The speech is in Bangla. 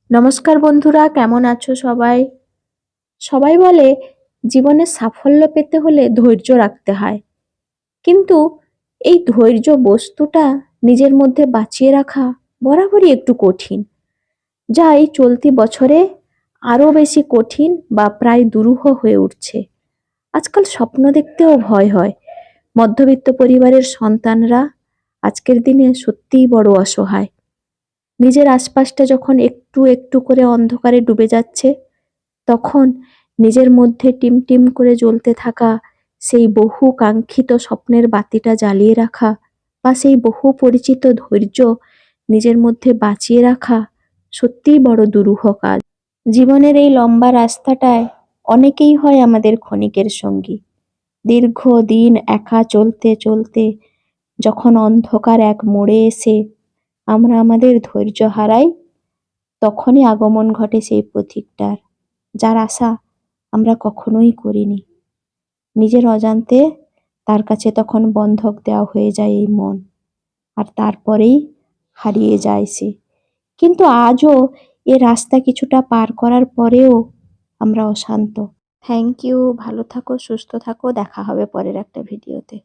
নমস্কার বন্ধুরা, কেমন আছো সবাই? সবাই বলে জীবনে সাফল্য পেতে হলে ধৈর্য রাখতে হয়, কিন্তু এই ধৈর্য বস্তুটা নিজের মধ্যে বাঁচিয়ে রাখা বরাবরই একটু কঠিন, যা এই চলতি বছরে আরো বেশি কঠিন বা প্রায় দুরূহ হয়ে উঠছে। আজকাল স্বপ্ন দেখতেও ভয় হয়। মধ্যবিত্ত পরিবারের সন্তানরা আজকের দিনে সত্যিই বড় অসহায়। নিজের আশপাশটা যখন একটু একটু করে অন্ধকারে ডুবে যাচ্ছে, তখন নিজের মধ্যে টিমটিম করে জ্বলতে থাকা সেই বহু কাঙ্ক্ষিত স্বপ্নের বাতিটা জ্বালিয়ে রাখা বা সেই বহু পরিচিত ধৈর্য নিজের মধ্যে বাঁচিয়ে রাখা সত্যিই বড় দুরূহ কাজ। জীবনের এই লম্বা রাস্তাটায় অনেকেই হয় আমাদের ক্ষণিকের সঙ্গী। দীর্ঘ দিন একা চলতে চলতে যখন অন্ধকার এক মোড়ে এসে আমরা আমাদের ধৈর্য হারাই, তখনই আগমন ঘটে সেই পথিকটার, যার আশা আমরা কখনোই করিনি। নিজের অজান্তে তার কাছে তখন বন্ধক দেওয়া হয়ে যায় এই মন, আর তারপরেই হারিয়ে যায় সে। কিন্তু আজও এ রাস্তা কিছুটা পার করার পরেও আমরা অশান্ত। থ্যাংক ইউ, ভালো থাকো, সুস্থ থাকো, দেখা হবে পরের একটা ভিডিওতে।